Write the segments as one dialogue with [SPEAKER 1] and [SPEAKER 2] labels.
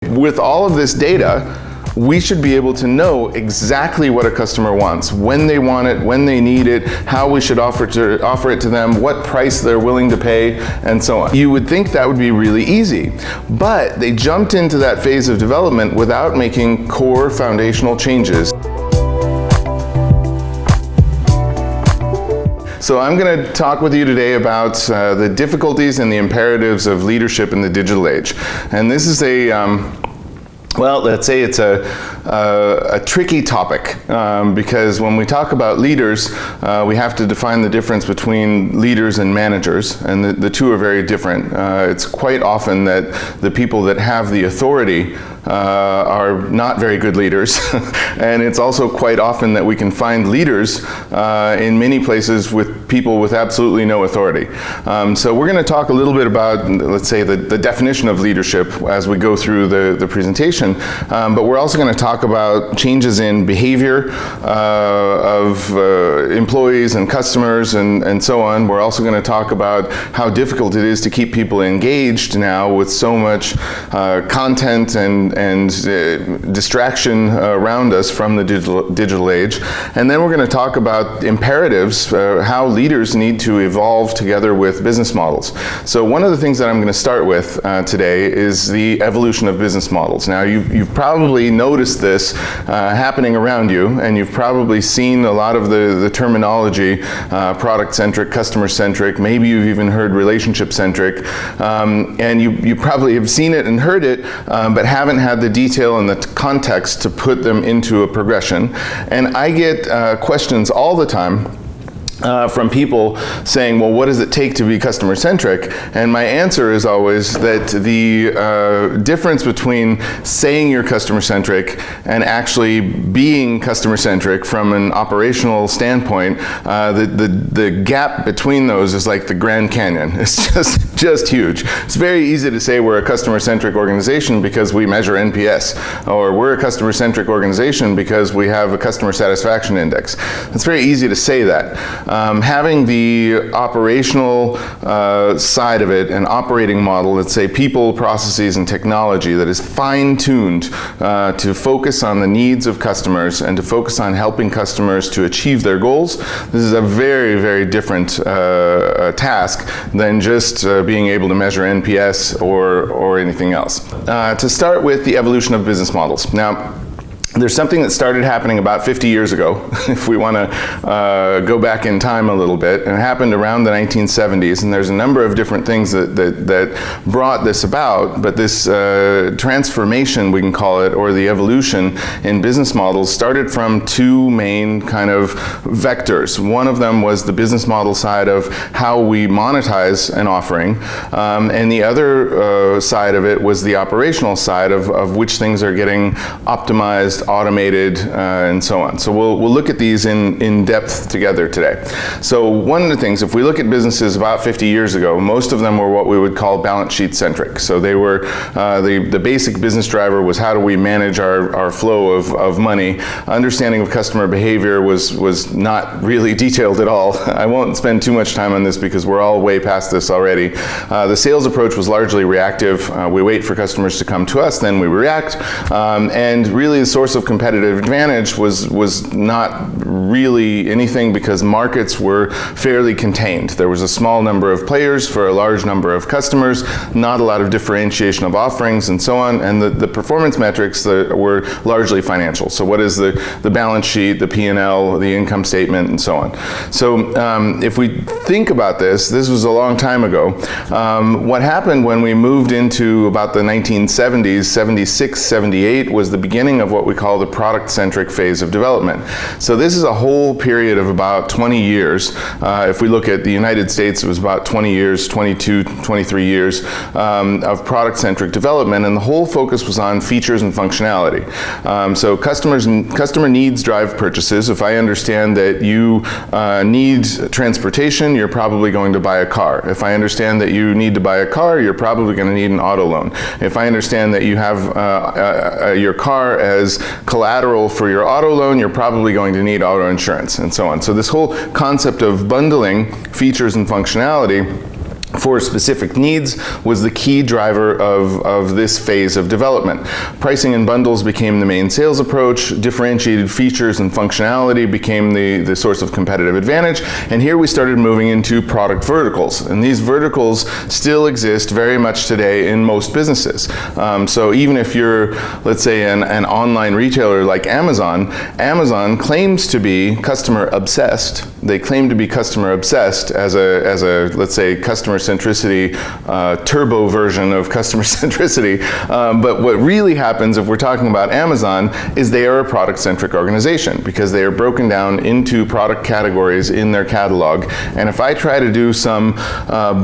[SPEAKER 1] With all of this data, we should be able to know exactly what a customer wants, when they want it, when they need it, how we should offer it to them, what price they're willing to pay, and so on. You would think that would be really easy, but they jumped into that phase of development without making core foundational changes. So I'm going to talk with you today about the difficulties and the imperatives of leadership in the digital age. And this is well, let's say it's a tricky topic because when we talk about leaders, we have to define the difference between leaders and managers, and the two are very different. It's quite often that the people that have the authority are not very good leaders, and it's also quite often that we can find leaders in many places with people with absolutely no authority. So we're going to talk a little bit about, let's say, the definition of leadership as we go through the presentation, but we're also going to talk about changes in behavior of employees and customers and so on. We're also going to talk about how difficult it is to keep people engaged now with so much content and distraction around us from the digital age. And then we're going to talk about imperatives, how leaders need to evolve together with business models. So one of the things that I'm going to start with today is the evolution of business models. Now you've probably noticed this happening around you, and you've probably seen a lot of the terminology, product-centric, customer-centric, maybe you've even heard relationship-centric, and you probably have seen it and heard it, but haven't had the detail and the context to put them into a progression. And I get questions all the time from people saying, well, what does it take to be customer-centric? And my answer is always that the difference between saying you're customer-centric and actually being customer-centric from an operational standpoint, the gap between those is like the Grand Canyon. It's just huge. It's very easy to say we're a customer-centric organization because we measure NPS, or we're a customer-centric organization because we have a customer satisfaction index. It's very easy to say that. Having the operational side of it, an operating model, let's say people, processes, and technology that is fine-tuned to focus on the needs of customers and to focus on helping customers to achieve their goals, this is a very, very different task than just being able to measure NPS or anything else. To start with the evolution of business models. Now, there's something that started happening about 50 years ago, if we want to go back in time a little bit, and it happened around the 1970s, and there's a number of different things that brought this about, but this transformation, we can call it, or the evolution in business models started from two main kind of vectors. One of them was the business model side of how we monetize an offering, and the other side of it was the operational side of which things are getting optimized, automated, and so on. So we'll look at these in depth together today. So one of the things, if we look at businesses about 50 years ago, most of them were what we would call balance sheet centric. So they were, the basic business driver was how do we manage our flow of money. Understanding of customer behavior was not really detailed at all. I won't spend too much time on this because we're all way past this already. The sales approach was largely reactive. We wait for customers to come to us, then we react, and really the source of competitive advantage was not really anything because markets were fairly contained. There was a small number of players for a large number of customers, not a lot of differentiation of offerings and so on, and the performance metrics that were largely financial. So what is the balance sheet, the P&L, the income statement, and so on. So if we think about this was a long time ago. What happened when we moved into about the 1970s, 76, 78, was the beginning of what we call the product-centric phase of development. So this is a whole period of about 20 years. If we look at the United States, it was about 20 years, 22, 23 years of product-centric development, and the whole focus was on features and functionality. So customer needs drive purchases. If I understand that you need transportation, you're probably going to buy a car. If I understand that you need to buy a car, you're probably going to need an auto loan. If I understand that you have your car as collateral for your auto loan, you're probably going to need auto insurance, and so on. So this whole concept of bundling features and functionality for specific needs was the key driver of this phase of development. Pricing and bundles became the main sales approach, differentiated features and functionality became the source of competitive advantage, and here we started moving into product verticals. And these verticals still exist very much today in most businesses. So even if you're, let's say, an online retailer like Amazon, Amazon claims to be customer obsessed. They claim to be customer obsessed as a let's say, customer-centricity turbo version of customer-centricity. But what really happens if we're talking about Amazon is they are a product-centric organization because they are broken down into product categories in their catalog. And if I try to do some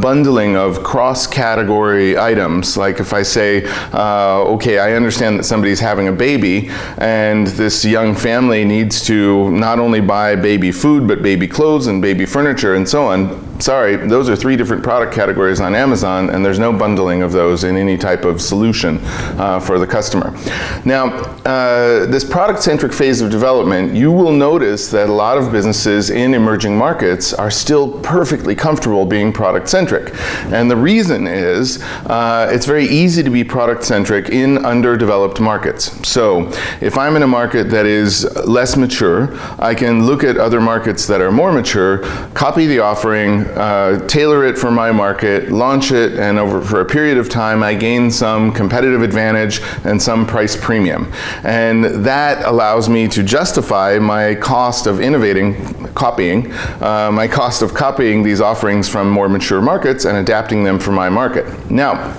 [SPEAKER 1] bundling of cross-category items, like if I say, okay, I understand that somebody's having a baby and this young family needs to not only buy baby food, but baby clothes and baby furniture and so on. Sorry, those are 3 different product categories on Amazon, and there's no bundling of those in any type of solution for the customer. Now, this product-centric phase of development, you will notice that a lot of businesses in emerging markets are still perfectly comfortable being product-centric. And the reason is it's very easy to be product-centric in underdeveloped markets. So if I'm in a market that is less mature, I can look at other markets that are more mature, copy the offering, tailor it for my market, launch it, and for a period of time I gain some competitive advantage and some price premium. And that allows me to justify my cost of copying these offerings from more mature markets and adapting them for my market. Now,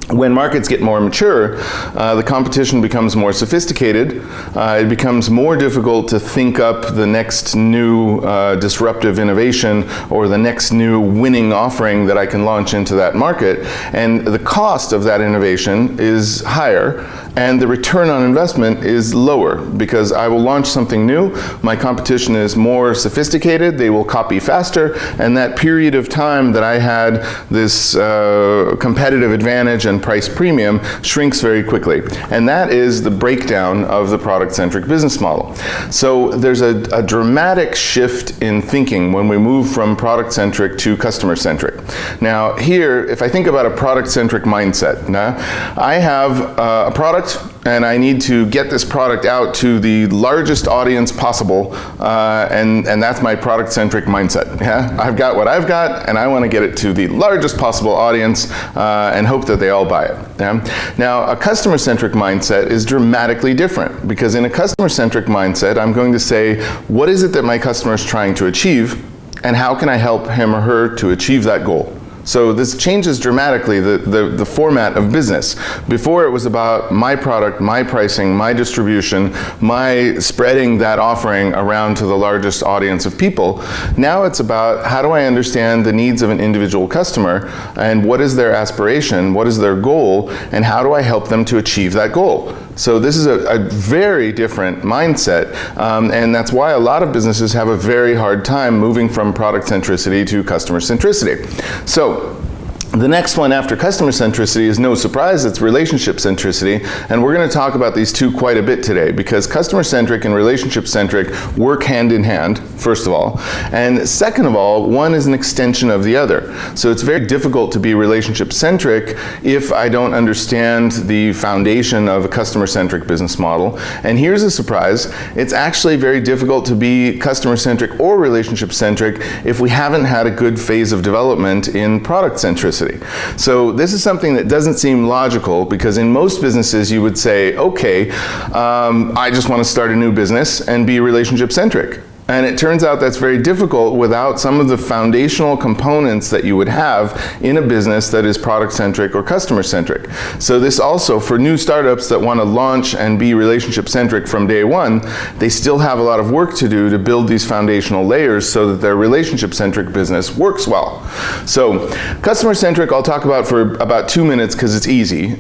[SPEAKER 1] when markets get more mature, the competition becomes more sophisticated. It becomes more difficult to think up the next new disruptive innovation or the next new winning offering that I can launch into that market. And the cost of that innovation is higher, and the return on investment is lower because I will launch something new. My competition is more sophisticated. They will copy faster, and that period of time that I had this competitive advantage and price premium shrinks very quickly. And that is the breakdown of the product-centric business model. So there's a dramatic shift in thinking when we move from product-centric to customer-centric. Now here, if I think about a product-centric mindset, I have a product and I need to get this product out to the largest audience possible, and that's my product-centric mindset. Yeah? I've got what I've got, and I want to get it to the largest possible audience and hope that they all buy it. Yeah? Now, a customer-centric mindset is dramatically different because in a customer-centric mindset, I'm going to say, what is it that my customer is trying to achieve, and how can I help him or her to achieve that goal? So this changes dramatically the format of business. Before it was about my product, my pricing, my distribution, my spreading that offering around to the largest audience of people. Now it's about how do I understand the needs of an individual customer and what is their aspiration, what is their goal, and how do I help them to achieve that goal? So this is a very different mindset, and that's why a lot of businesses have a very hard time moving from product centricity to customer centricity. So the next one after customer centricity is no surprise, it's relationship centricity, and we're going to talk about these two quite a bit today because customer centric and relationship centric work hand in hand, first of all, and second of all, one is an extension of the other. So it's very difficult to be relationship centric if I don't understand the foundation of a customer centric business model. And here's a surprise, it's actually very difficult to be customer centric or relationship centric if we haven't had a good phase of development in product centricity. So this is something that doesn't seem logical because in most businesses you would say, okay, I just want to start a new business and be relationship centric. And it turns out that's very difficult without some of the foundational components that you would have in a business that is product-centric or customer-centric. So this also, for new startups that want to launch and be relationship-centric from day one, they still have a lot of work to do to build these foundational layers so that their relationship-centric business works well. So customer-centric I'll talk about for about 2 minutes because it's easy.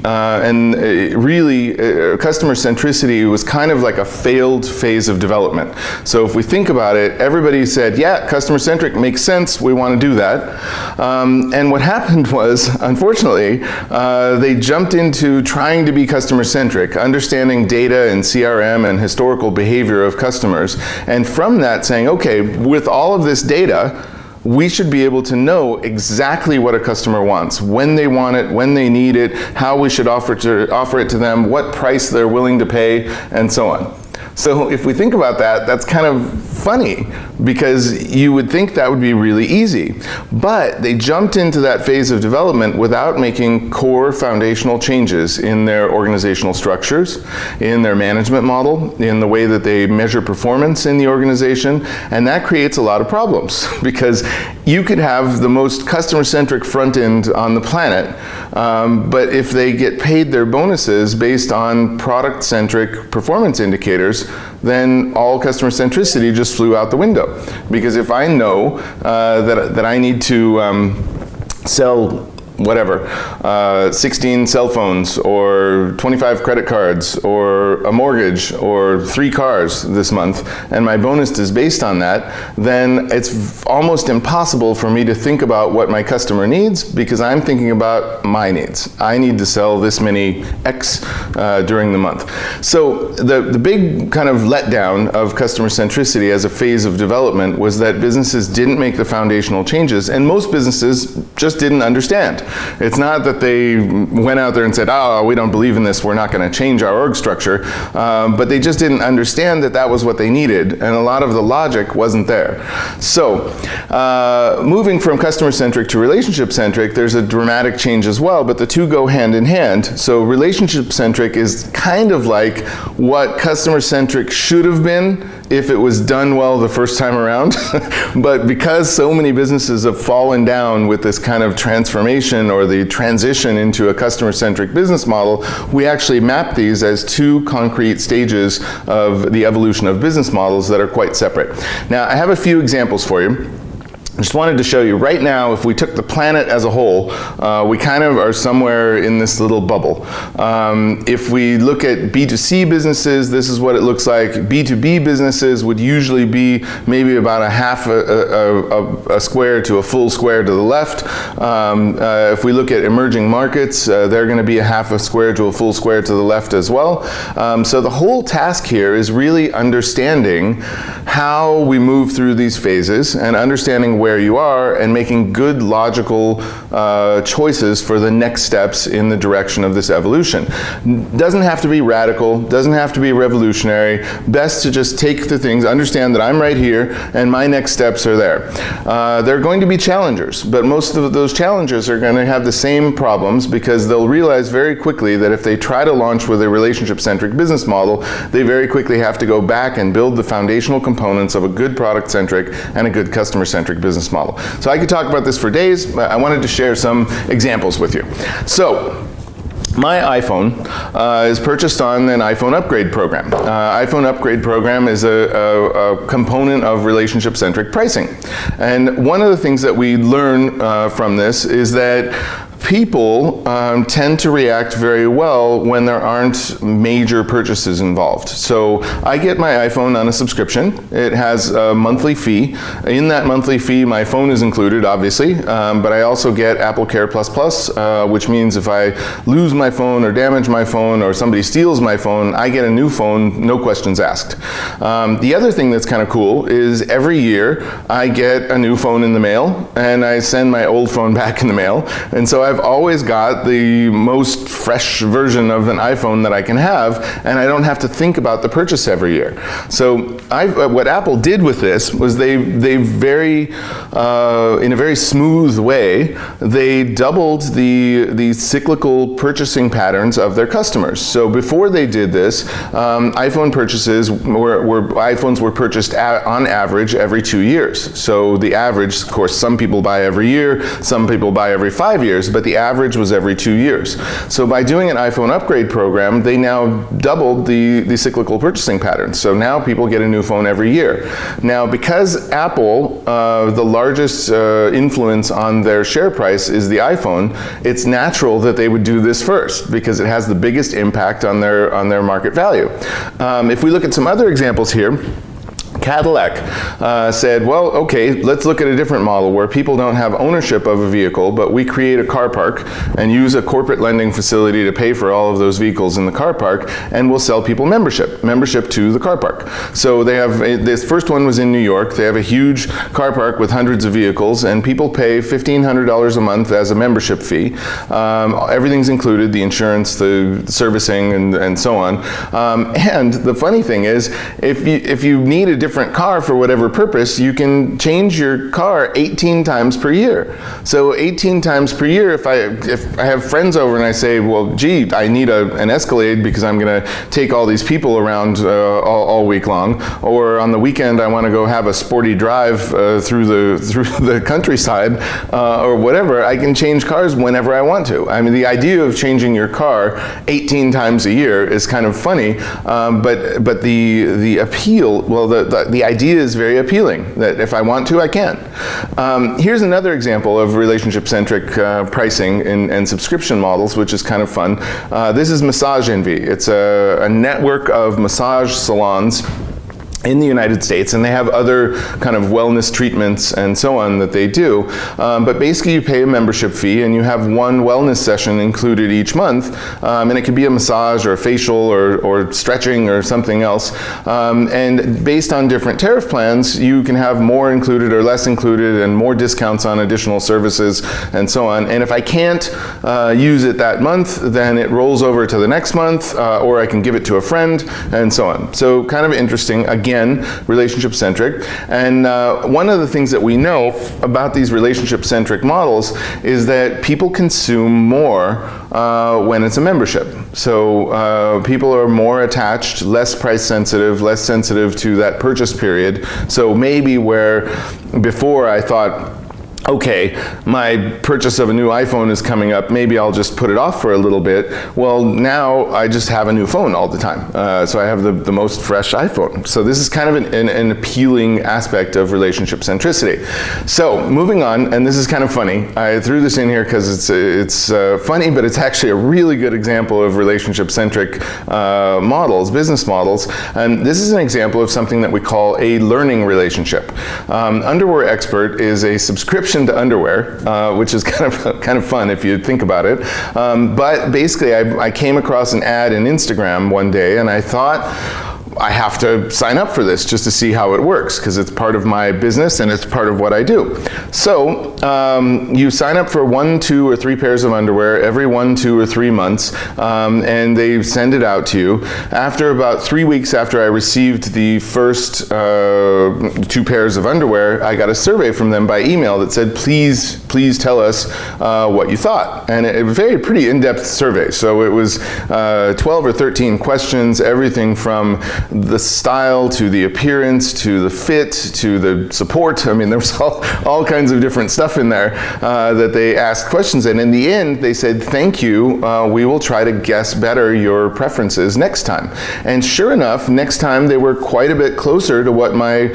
[SPEAKER 1] Really, customer centricity was kind of like a failed phase of development. So if we think about it, everybody said, yeah, customer-centric makes sense, we want to do that. And what happened was, unfortunately, they jumped into trying to be customer-centric, understanding data and CRM and historical behavior of customers, and from that saying, okay, with all of this data, we should be able to know exactly what a customer wants, when they want it, when they need it, how we should offer it to them, what price they're willing to pay, and so on. So if we think about that, that's kind of funny, because you would think that would be really easy. But they jumped into that phase of development without making core foundational changes in their organizational structures, in their management model, in the way that they measure performance in the organization, and that creates a lot of problems, because you could have the most customer-centric front end on the planet, but if they get paid their bonuses based on product-centric performance indicators, then all customer centricity just flew out the window. Because if I know that I need to sell whatever, 16 cell phones, or 25 credit cards, or a mortgage, or 3 cars this month, and my bonus is based on that, then it's almost impossible for me to think about what my customer needs, because I'm thinking about my needs. I need to sell this many X during the month. So the big kind of letdown of customer centricity as a phase of development was that businesses didn't make the foundational changes, and most businesses just didn't understand. It's not that they went out there and said, oh, we don't believe in this, we're not going to change our org structure, but they just didn't understand that that was what they needed, and a lot of the logic wasn't there. So moving from customer-centric to relationship-centric, there's a dramatic change as well, but the two go hand in hand. So relationship-centric is kind of like what customer-centric should have been if it was done well the first time around. But because so many businesses have fallen down with this kind of transformation or the transition into a customer-centric business model, we actually map these as two concrete stages of the evolution of business models that are quite separate. Now, I have a few examples for you. I just wanted to show you right now, if we took the planet as a whole, we kind of are somewhere in this little bubble. If we look at B2C businesses, this is what it looks like. B2B businesses would usually be maybe about a half a square to a full square to the left. If we look at emerging markets, they're going to be a half a square to a full square to the left as well. So the whole task here is really understanding how we move through these phases and understanding where you are and making good logical choices for the next steps in the direction of this evolution. Doesn't have to be radical, doesn't have to be revolutionary. Best to just take the things, understand that I'm right here and my next steps are there. There are going to be challengers, but most of those challengers are going to have the same problems, because they'll realize very quickly that if they try to launch with a relationship-centric business model, they very quickly have to go back and build the foundational components of a good product-centric and a good customer-centric business model. So I could talk about this for days, but I wanted to share some examples with you. So my iPhone is purchased on an iPhone upgrade program. iPhone upgrade program is a component of relationship-centric pricing. And one of the things that we learn from this is that people tend to react very well when there aren't major purchases involved. So I get my iPhone on a subscription. It has a monthly fee. In that monthly fee, my phone is included, obviously, but I also get Apple Care++, which means if I lose my phone or damage my phone or somebody steals my phone, I get a new phone, no questions asked. The other thing that's kind of cool is every year I get a new phone in the mail, and I send my old phone back in the mail. And so I've always got the most fresh version of an iPhone that I can have, and I don't have to think about the purchase every year. So what Apple did with this was they very, in a very smooth way, they doubled the cyclical purchasing patterns of their customers. So before they did this, iPhone purchases iPhones were purchased on average every 2 years. So the average, of course, some people buy every year, some people buy every 5 years, but the average was every 2 years. So by doing an iPhone upgrade program, they now doubled the cyclical purchasing patterns. So now people get a new phone every year. Now, because Apple, the largest influence on their share price is the iPhone, it's natural that they would do this first, because it has the biggest impact on their market value. If we look at some other examples here, Cadillac said, well, okay, let's look at a different model where people don't have ownership of a vehicle, but we create a car park and use a corporate lending facility to pay for all of those vehicles in the car park, and we'll sell people membership to the car park. So they have, this first one was in New York. They have a huge car park with hundreds of vehicles, and people pay $1,500 a month as a membership fee. Everything's included, the insurance, the servicing, and so on. And the funny thing is, if you need a different car for whatever purpose, you can change your car 18 times per year. So 18 times per year, if I have friends over and I say, well, gee, I need an Escalade because I'm going to take all these people around all week long, or on the weekend I want to go have a sporty drive through the countryside, or whatever, I can change cars whenever I want to. I mean, the idea of changing your car 18 times a year is kind of funny, but the appeal, well, the idea is very appealing, that if I want to, I can. Here's another example of relationship-centric pricing and subscription models, which is kind of fun. This is Massage Envy. It's a network of massage salons in the United States, and they have other kind of wellness treatments and so on that they do. But basically you pay a membership fee and you have one wellness session included each month, and it could be a massage or a facial or stretching or something else. And based on different tariff plans, you can have more included or less included and more discounts on additional services and so on. And if I can't use it that month, then it rolls over to the next month, or I can give it to a friend and so on. So kind of interesting. Again, relationship-centric. And one of the things that we know about these relationship-centric models is that people consume more when it's a membership. So people are more attached, less price sensitive, less sensitive to that purchase period. So maybe where before I thought, okay, my purchase of a new iPhone is coming up, maybe I'll just put it off for a little bit. Well, now I just have a new phone all the time. So I have the most fresh iPhone. So this is kind of an appealing aspect of relationship centricity. So moving on, and this is kind of funny. I threw this in here because it's funny, but it's actually a really good example of relationship-centric models, business models. And this is an example of something that we call a learning relationship. Underwear Expert is a subscription to underwear, which is kind of fun if you think about it. But basically, I came across an ad in Instagram one day, and I thought, I have to sign up for this just to see how it works, because it's part of my business and it's part of what I do. So you sign up for 1, 2, or 3 pairs of underwear every 1, 2, or 3 months, and they send it out to you. After about 3 weeks after I received the first 2 pairs of underwear, I got a survey from them by email that said, please tell us what you thought. And it was a pretty in-depth survey. So it was 12 or 13 questions, everything from the style to the appearance to the fit to the support. I mean, there was all kinds of different stuff in there that they asked questions in. In the end, they said, thank you, we will try to guess better your preferences next time. And sure enough, next time they were quite a bit closer to what my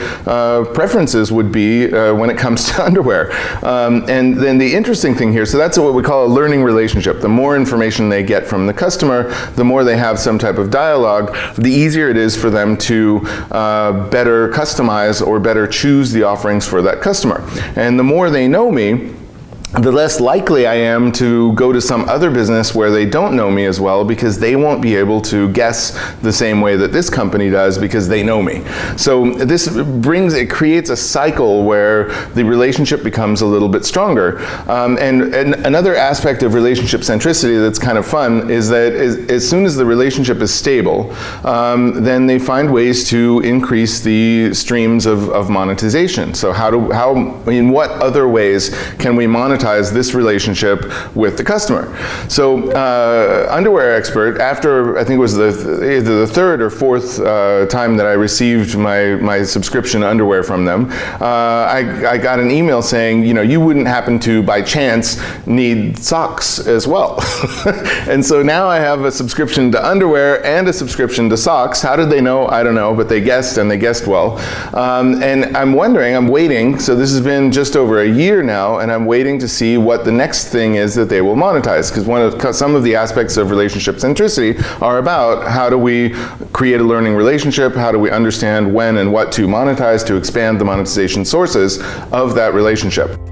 [SPEAKER 1] preferences would be when it comes to underwear. And then the interesting thing here, so that's what we call a learning relationship. The more information they get from the customer, the more they have some type of dialogue, the easier it is for them to better customize or better choose the offerings for that customer. And the more they know me, the less likely I am to go to some other business where they don't know me as well, because they won't be able to guess the same way that this company does because they know me. So this creates a cycle where the relationship becomes a little bit stronger. And another aspect of relationship centricity that's kind of fun is that as soon as the relationship is stable, then they find ways to increase the streams of monetization. So in what other ways can we monetize this relationship with the customer? So Underwear Expert, after I think it was either the 3rd or 4th time that I received my subscription underwear from them, I got an email saying, you wouldn't happen to by chance need socks as well. And so now I have a subscription to underwear and a subscription to socks. How did they know? I don't know, but they guessed, and they guessed well. And I'm waiting, so this has been just over a year now, and I'm waiting to to see what the next thing is that they will monetize. Because some of the aspects of relationship centricity are about how do we create a learning relationship, how do we understand when and what to monetize to expand the monetization sources of that relationship.